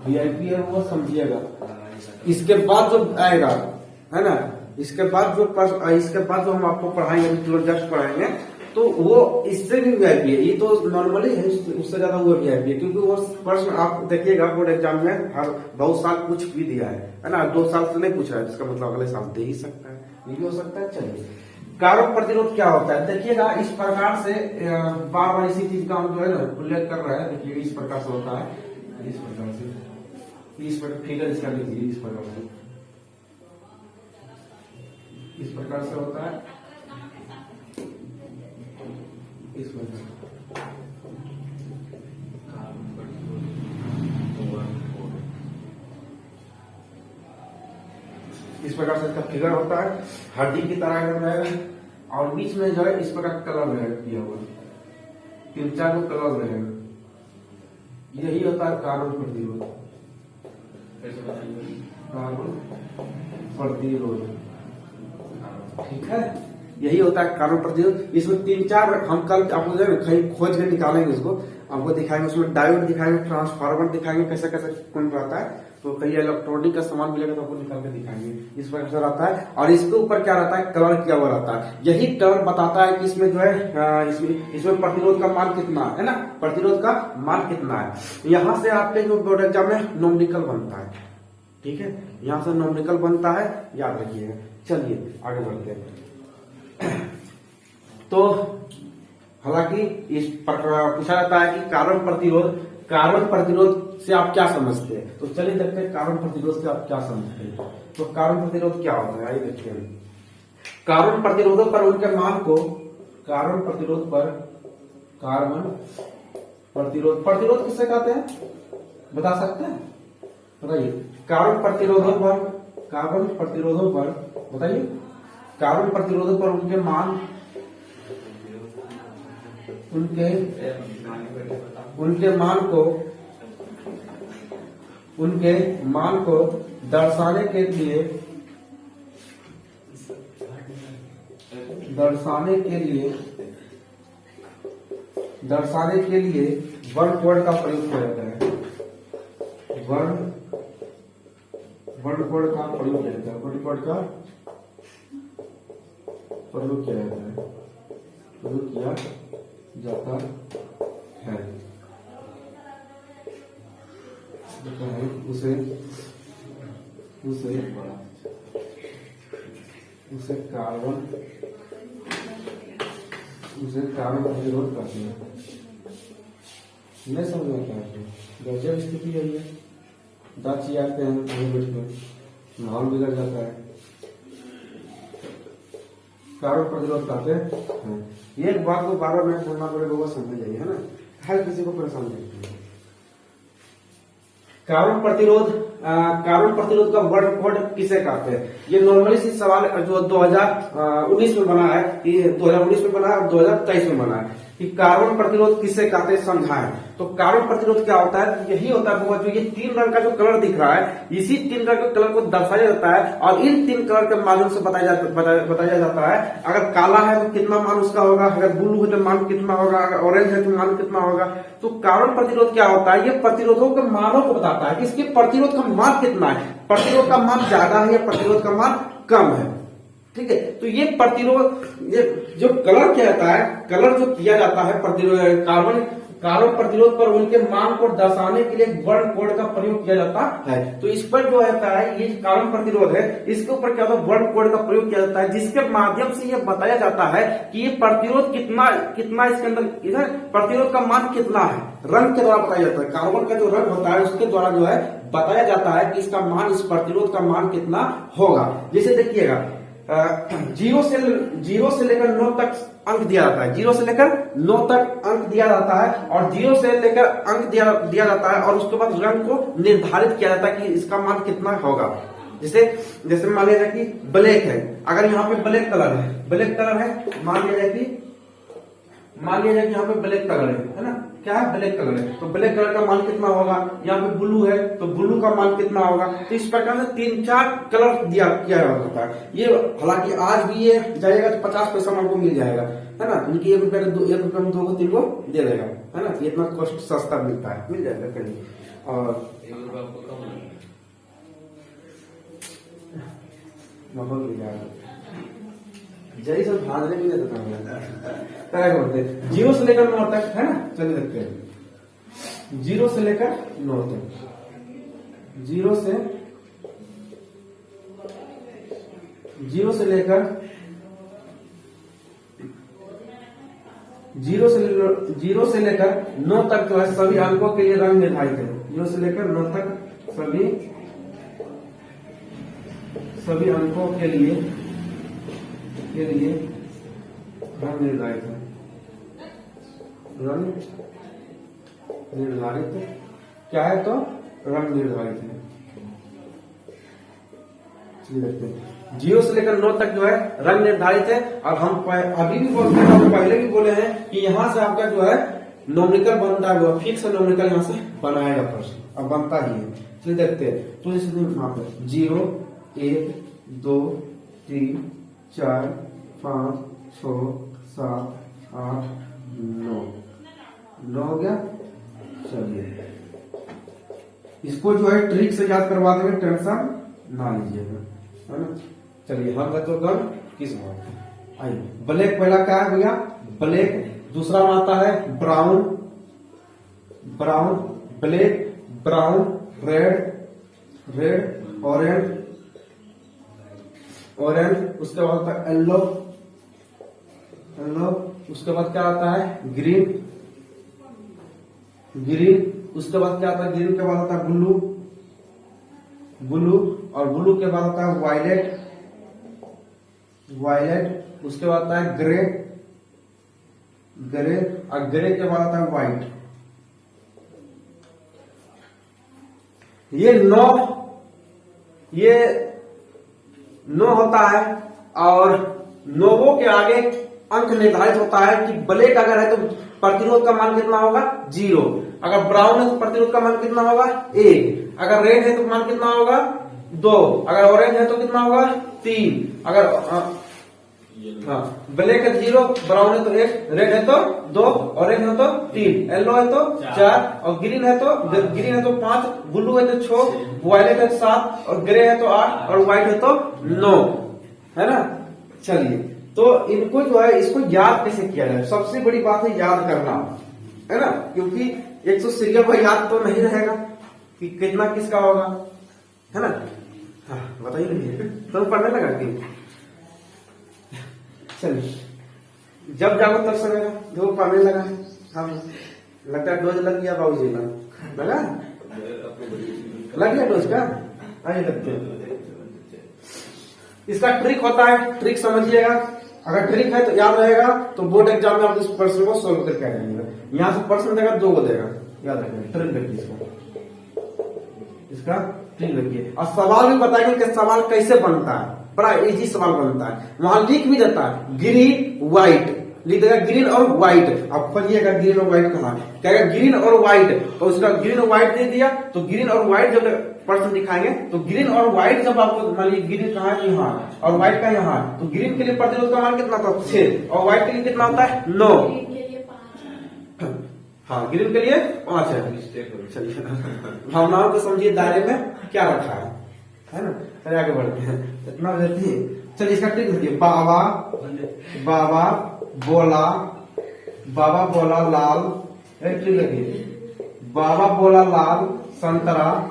VIP है वो समझिएगा। इसके बाद जो आएगा है ना, इसके बाद जो हम आपको पढ़ाएंगे जस्ट पढ़ाएंगे तो वो इससे भी वीआईपी है। ये तो नॉर्मली है, उससे ज्यादा वो वीआईपी है, क्योंकि वो प्रश्न आप देखिएगा बोर्ड एग्जाम में हर बहुत साल कुछ भी दिया है ना, 2 साल से नहीं पूछा है, जिसका मतलब अगले साल दे ही सकता है, ये भी हो सकता है। चलिए कारक प्रतिरोध क्या होता है देखिएगा, इस प्रकार से बार बार इसी चीज का हम जो है ना उल्लेख कर रहे हैं। देखिए इस प्रकार से होता है, इस प्रकार से, इस प्रकार फिगर इसका लीजिए, इस प्रकार से, इस प्रकार से होता है, इस प्रकार से। इस प्रकार से इसका फिगर होता है, हड्डी की तरह रहेगा और बीच में जो है इस प्रकार कलर रहेगा किया हुआ, 3-4 को कलर रहेगा। यही होता है कार्बन प्रतिरोध। कार्बन प्रतिरोध, ठीक है, यही होता है कार्बन प्रतिरोध। इसमें 3-4 हम कल आपको जो है कहीं खोज के निकालेंगे, इसको आपको दिखाएंगे, उसमें डायोड दिखाएंगे, ट्रांसफार्मर दिखाएंगे, कैसे कैसे कौन रहता है, तो कई इलेक्ट्रॉनिक का सामान मिलेगा तो आपको निकाल के दिखाएंगे। इस प्रकार से रहता है और इसके ऊपर क्या रहता है, कलर किया हुआ रहता है। यही कलर बताता है कि इसमें जो है इसमें प्रतिरोध का मान कितना है ना, प्रतिरोध का मान कितना है। यहाँ से आपके जो बोर्ड एग्जाम में नोमेरिकल बनता है, ठीक है, यहाँ से नोमेरिकल बनता है, याद रखिएगा। चलिए आगे बढ़ते हैं। तो हालांकि इस प्रकार पूछा जाता है कि कार्बन प्रतिरोध से आप क्या समझते हैं, तो चलिए देखते हैं कार्बन प्रतिरोध से आप क्या समझते हैं। तो कार्बन प्रतिरोध क्या होता है, आइए देखते हैं। कार्बन प्रतिरोधों पर उनके मान को, कार्बन प्रतिरोध पर, कार्बन प्रतिरोध किससे कहते हैं बता सकते हैं, बताइए। कार्बन प्रतिरोधों पर बताइए, कार्बन प्रतिरोधों पर उनके मान, उनके मान को दर्शाने के लिए वर्ण कोड का प्रयोग किया जाता है, वर्ण कोड का प्रयोग किया जाता है, वर्ण कोड का प्रयोग किया जाता है, प्रयोग किया जाता है। उसे कार्बन प्रतिरोध कहते हैं। नहीं समझ में क्या है, गजब स्थिति है ये, दांत चियाते हैं वहीं बैठ में, माहौल बिगड़ जाता है। कार्बन प्रतिरोध कहते हैं। एक बात को बार बार मैं बोलना पड़ेगा, वो समझ जाइए, है ना, हर किसी को परेशान नहीं है। कार्बन प्रतिरोध का वर्ण कोड किसे कहते हैं, ये नॉर्मली सी सवाल जो 2019 में बना है, ये 2019 में बना है और 2023 में बना है कि कार्बन प्रतिरोध किसे कहते हैं समझाएं। तो कार्बन प्रतिरोध क्या होता है, यही होता है जो ये 3 रंग का जो कलर दिख रहा है, इसी 3 रंग के कलर को दर्शाया जाता है और इन 3 कलर के माध्यम से बताया जाता है। अगर काला है तो कितना मान उसका होगा, अगर ब्लू है तो मान कितना होगा, अगर ऑरेंज है तो मान कितना होगा। तो कार्बन प्रतिरोध क्या होता है, ये प्रतिरोधों के मानों को बताता है कि इसके प्रतिरोध का मान कितना है, प्रतिरोध का मान ज्यादा है या प्रतिरोध का मान कम है, ठीक है। तो ये प्रतिरोध, ये जो कलर क्या जाता है, कलर जो किया जाता है प्रतिरोध कार्बन प्रतिरोध पर उनके मान को दर्शाने के लिए वर्ण कोड का प्रयोग किया जाता है। तो इस पर जो होता है, ये कार्बन प्रतिरोध है, इसके ऊपर क्या होता है, वर्ण कोड का प्रयोग किया जाता है, जिसके माध्यम से यह बताया जाता है कि ये प्रतिरोध कितना इसके अंदर, इधर प्रतिरोध का मान कितना है, रंग के द्वारा बताया जाता है। कार्बन का जो रंग होता है उसके द्वारा जो है बताया जाता है कि इसका मान, इस प्रतिरोध का मान कितना होगा। जैसे देखिएगा 0 से लेकर 9 तक अंक दिया जाता है, 0 से लेकर 9 तक अंक दिया जाता है और 0 से लेकर अंक दिया जाता है और उसके बाद रंग को निर्धारित किया जाता है कि इसका मान कितना होगा। जैसे मान लीजिए कि ब्लैक है, अगर यहाँ पे ब्लैक कलर है, मान लीजिए कि यहाँ पे ब्लैक कलर है ना, क्या है, ब्लैक कलर है, तो ब्लैक कलर का मान कितना होगा। यहाँ पे ब्लू है तो ब्लू का मान कितना होगा। तो इस प्रकार से 3-4 कलर किया जाता है। ये हालांकि आज भी ये जाएगा तो 50 पैसा आपको मिल जाएगा, है ना, उनकी 1 रुपए में 2 को 3 को दे देगा, है ना, इतना कॉस्ट सस्ता मिलता है, मिल जाएगा कहीं। और माहौल बिगाड़ जैसे सब भाजने भी नहीं देता क्या करते हैं 0 से लेकर 9 तक है ना। चलिए देखते हैं 0 से लेकर 9 तक 0 से लेकर 0 से लेकर 9 तक जो है सभी अंकों के लिए रंग निर्धारित है। 0 से लेकर 9 तक सभी अंकों के लिए रंग निर्धारित है। रंग निर्धारित क्या है तो रंग निर्धारित है। चलिए देखते हैं 0 से लेकर 9 तक जो है रंग निर्धारित है। और हम अभी भी बोलते हैं, हम पहले भी बोले हैं कि यहां से आपका जो है नोमिकल बनता है, वो फिक्स नोमिकल यहां से बनाएगा प्रश्न, अब बनता ही है। चलिए देखते हैं तो जैसे 0 1 2 3 4 5 6 7 8 9 हो गया। चलिए इसको जो है ट्रिक से याद करवा देंगे, टेंशन ना लीजिएगा, है ना। चलिए हम तो गन किस बात आइए। ब्लैक पहला क्या है भैया, ब्लैक। दूसरा में आता है brown, black, brown, red, orange, उसके बाद आता है येलो, उसके बाद क्या आता है ग्रीन, उसके बाद क्या आता है ग्रीन के बाद आता है ब्लू, और ब्लू के बाद आता है वायलेट, उसके बाद आता है ग्रे, और ग्रे के बाद आता है व्हाइट। ये 9 होता है। और 9 के आगे अंक निर्धारित होता है कि ब्लैक अगर है तो प्रतिरोध का मान कितना होगा 0, अगर ब्राउन है तो प्रतिरोध का मान कितना होगा 1, अगर रेड है तो मान कितना होगा 2, अगर ऑरेंज है तो कितना होगा 3, अगर ब्लैक है 0, ब्राउन है तो 1, रेड है तो 2, ऑरेंज है तो 3, येलो है तो 4, और ग्रीन है तो 5, ब्लू है तो 6, वायलेट है तो 7, और ग्रे है तो 8, और व्हाइट है तो 9, है ना। चलिए तो इनको जो है इसको याद कैसे किया जाए, सबसे बड़ी बात है याद करना, है ना, क्योंकि 100 सीरियल को याद तो नहीं रहेगा कि कितना किसका होगा, है ना। हाँ बताइए तो पढ़ने लगा कि चलिए जब जागो तब सवेरा जो पढ़ने लगा है। हाँ लगता है डोज लग गया बाबू जी का, लग गया डोज का, आइए लगते हैं। इसका ट्रिक होता है, ट्रिक समझिएगा, अगर ट्रिक है तो याद रहेगा, तो बोर्ड एग्जाम में आप इस प्रश्न को सोल्व करके आ जाएंगे। यहां से प्रश्न देगा 2 को देगा, याद रखिए, ट्रिक रखिए इसका ट्रिक रखिए। और सवाल भी बताएंगे कि सवाल कैसे बनता है, बड़ा इजी सवाल बनता है। वहां लिख भी देता है ग्रीन व्हाइट, लिख देगा ग्रीन और व्हाइट, आप खोजिएगा ग्रीन और व्हाइट कहा, कहेगा ग्रीन और व्हाइट, तो उसका ग्रीन और व्हाइट दे दिया, तो ग्रीन और व्हाइट जब प्रश्न दिखाएंगे तो ग्रीन और व्हाइट जब आपको मान लीजिए ग्रीन कहा है यहाँ और व्हाइट का यहाँ, तो ग्रीन के लिए प्रतिरोध का मान कितना था 6, और व्हाइट के लिए कितना होता है 9। हाँ ग्रीन के लिए 5 है। चलिए भावनाओं को समझिए दायरे में क्या रखा है ना। चलिए आगे बढ़ते हैं, इतना देती है। चलिए इसका ट्रिक देखिए, बाबा बोला लाल, ट्रिक देखिए, बाबा बोला लाल संतरा,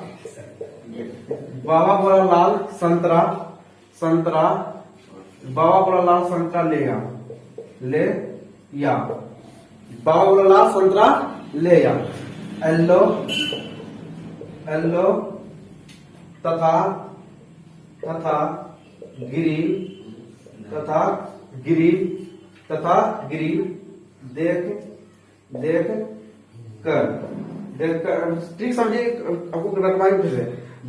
बाबा बोला लाल संतरा, बाबा बोला लाल संतरा ले या, बाबा बोला लाल संतरा ले या, येलो तथा ग्रीन देख कर ठीक समझिए, आपको रखवाई फिर से।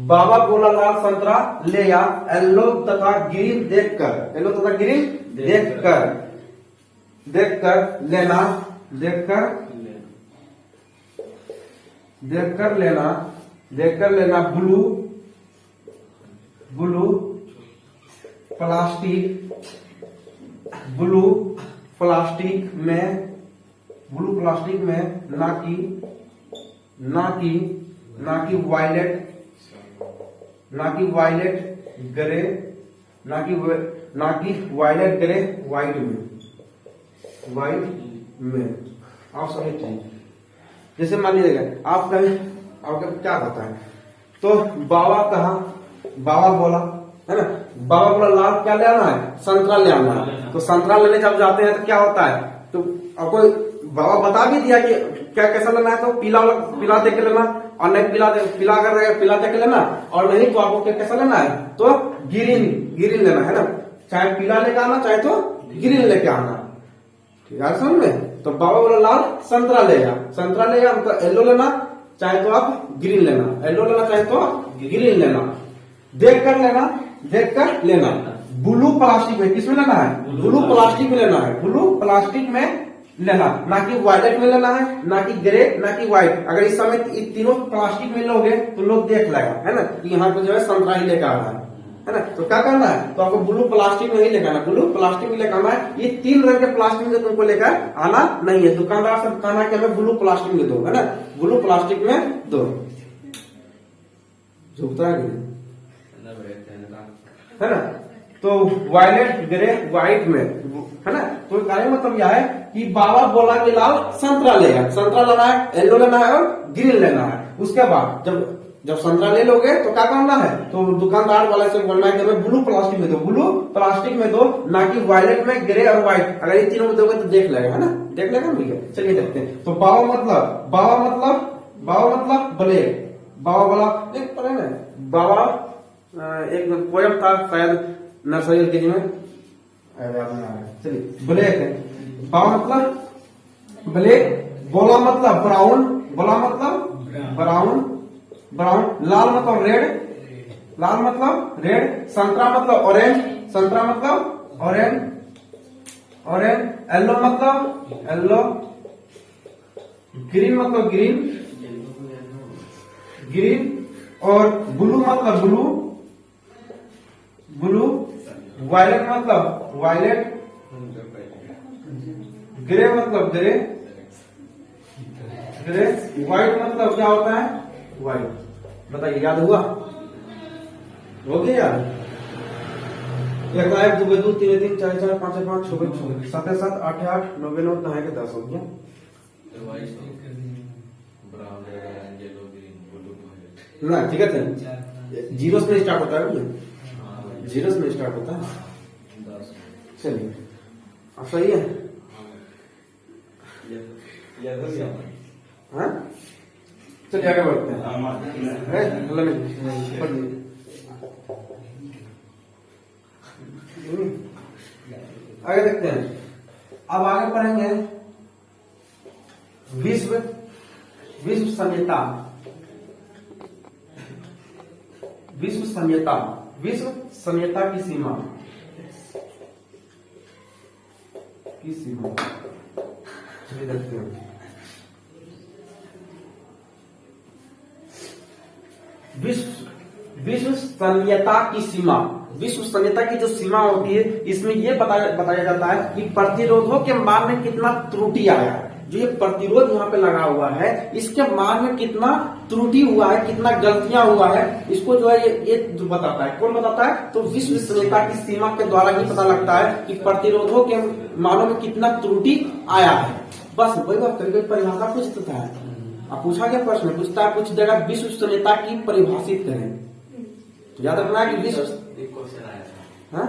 बाबा बोला लाल संतरा ले या, येलो तथा ग्रीन देख कर लेना, ब्लू प्लास्टिक में ना कि वायलेट ग्रे ना कि वायलेट ग्रे व्हाइट में आप समझ चाहिए। जैसे मान लीजिएगा आप कहें आपका क्या होता है, तो बाबा कहा, बाबा बोला है ना, बाबा बोला लाल क्या ले आना है, संतरा ले आना है। तो संतरा लेने जब जाते हैं तो क्या होता है, तो आपको बाबा बता भी दिया कि क्या कैसा लेना है, तो पीला देख के लेना, और नहीं पीला अगर पीला देख के लेना, और नहीं तो आपको कैसा लेना है, तो ग्रीन लेना है ना, चाहे पीला लेके आना चाहे तो ग्रीन लेके आना। ठीक है समझ में। तो बाबा बोला लाल संतरा लेगा तो येलो लेना चाहे तो आप ग्रीन लेना, येलो लेना चाहे तो ग्रीन लेना, देख कर लेना। ब्लू प्लास्टिक में किसमें लेना है, ब्लू प्लास्टिक में लेना है, ब्लू प्लास्टिक में लेना, ना कि वायलेट में लेना है, ना कि ग्रे, ना कि व्हाइट। अगर इस समय तीनों प्लास्टिक में लोगे तो लोग देख लेगा है ना कि यहाँ पे जो है संतरा ही लेकर आ रहा है ना। तो क्या करना है, तो आपको ब्लू प्लास्टिक में ही लेकर आना, ब्लू प्लास्टिक में लेकर आना है। ये 3 रंग के प्लास्टिक में तुमको लेकर आना नहीं है। दुकानदार से कहना कि हमें ब्लू प्लास्टिक में दो है ना, ब्लू प्लास्टिक में दो। झुकता है ना। तो वायलेट ग्रे व्हाइट में है ना। तो कहने मतलब यह है कि बाबा बोला कि लाल संतरा लेगा, संतरा लेना है, येलो लेना है और ग्रीन लेना है। उसके बाद जब संतरा ले लोगे तो क्या करना है, तो दुकानदार वाले से बोलना है कि हमें ब्लू प्लास्टिक में दो, ब्लू प्लास्टिक में दो, ना कि वायलेट में, ग्रे और व्हाइट। अगर ये तीनों में दोगे तो देख लेगा है ना, देख लेगा भैया। चलिए देखते हैं। तो बाबा मतलब ब्लैक, बाबा बोला देख पढ़े ना, बाबा एक पोयम था शायद नर्सरी एलकेजी में, चलिए ब्लैक है, बाबा मतलब ब्लैक, बोला मतलब ब्राउन, लाल मतलब रेड, संतरा मतलब ऑरेंज, येलो मतलब येलो, ग्रीन मतलब ग्रीन, और ब्लू मतलब ब्लू, वायलेट मतलब वायलेट, ग्रे मतलब ग्रे, व्हाइट मतलब क्या होता है, व्हाइट। बताइए याद हुआ, हो गया यार। 1 1 2 2 3 3 4 4 5 5 6 6 7 7 8 8 9 9 9 के 10 हो गया। ना ठीक है, जीरो से स्टार्ट होता है भैया, जीरो से स्टार्ट होता है। चलिए अब सही है। हाँ चलिए आगे बढ़ते हैं। आगे देखते हैं। अब आगे पढ़ेंगे विश्व संहिता। विश्व संहिता की सीमा चलिए देखते हैं। विश्व संहिता की सीमा, विश्व संहिता की जो सीमा होती है, इसमें यह बताया जाता है कि प्रतिरोधों के मान में कितना त्रुटि आया है। जो ये प्रतिरोध यहाँ पे लगा हुआ है, इसके मान में कितना त्रुटि हुआ है, कितना गलतियां हुआ है, इसको जो है ये जो बताता है। कौन बताता है, तो विश्व संहिता की सीमा के द्वारा ही पता लगता है कि प्रतिरोधों के मानों में कितना त्रुटि आया है। बस वही बात करके परिभाषा पूछ देता है। अब पूछा गया प्रश्न, पूछता है कुछ देगा विश्व संहिता की परिभाषित करें, तो याद रखना है कि विश्व हाँ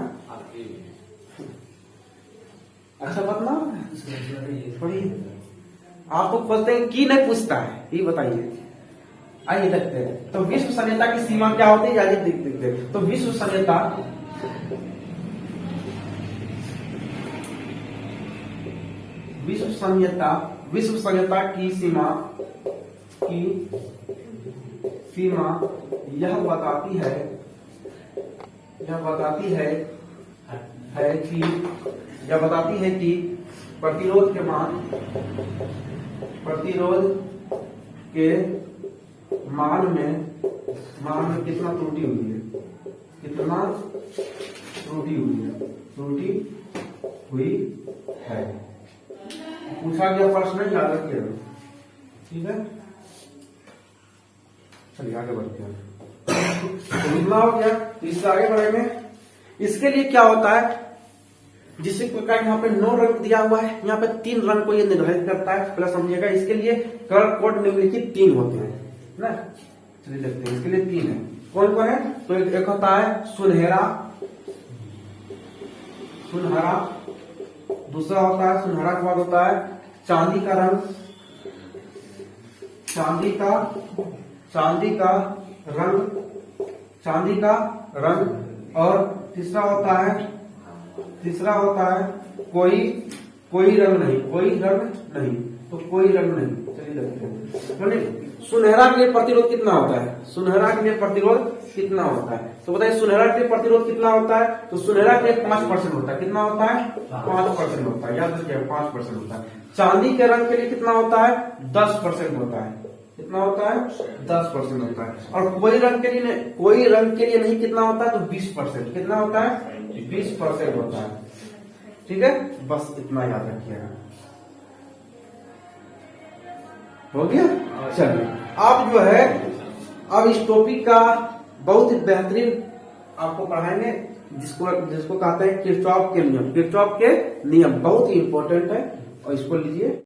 अच्छा बतना आपको खोजते हैं कि नहीं पूछता है, ये बताइए। आइए देखते हैं। तो विश्व संहिता की सीमा क्या होती है, आइए देखते हैं। तो विश्व संहिता की सीमा यह बताती है कि प्रतिरोध के मान में कितना त्रुटि हुई है, पूछा गया प्रश्न, याद रखिए। ठीक है चलिए आगे बढ़ते हैं। तो इतना हो गया, इससे आगे बढ़ेंगे। इसके लिए क्या होता है, जिससे प्रकार यहाँ पे 9 रंग दिया हुआ है, यहाँ पे 3 रंग को ये निर्धारित करता है। पहले समझिएगा, इसके लिए कलर कोड निम्नलिखित 3 होते हैं ना। चलिए देखते हैं, इसके लिए 3 है। कौन कौन है? तो एक होता है सुनहरा, सुनहरा, दूसरा होता है सुनहरा के बाद होता है चांदी का रंग, चांदी का रंग, चांदी का रंग, और तीसरा होता है कोई रंग नहीं, तो कोई रंग नहीं। चलिए देखते हैं, सुनहरा के लिए प्रतिरोध कितना होता है, सुनहरा के लिए प्रतिरोध कितना होता है? तो बताइए सुनहरा के लिए प्रतिरोध कितना होता है? तो सुनहरा के लिए 5% होता है। कितना होता है? 5% होता है, याद रखिए 5% होता है। चांदी के रंग के लिए कितना होता है? 10% होता है। कितना होता है? 10% होता है। और कोई रंग के लिए नहीं कितना होता है? तो 20%। कितना होता है? 20% होता है। ठीक है, बस इतना याद रखिएगा। हो गया? चलिए, अब जो है, अब इस टॉपिक का बहुत ही बेहतरीन आपको पढ़ाएंगे, जिसको कहते हैं किरचॉफ के नियम। किरचॉफ के नियम बहुत ही इंपॉर्टेंट है, और इसको लीजिए।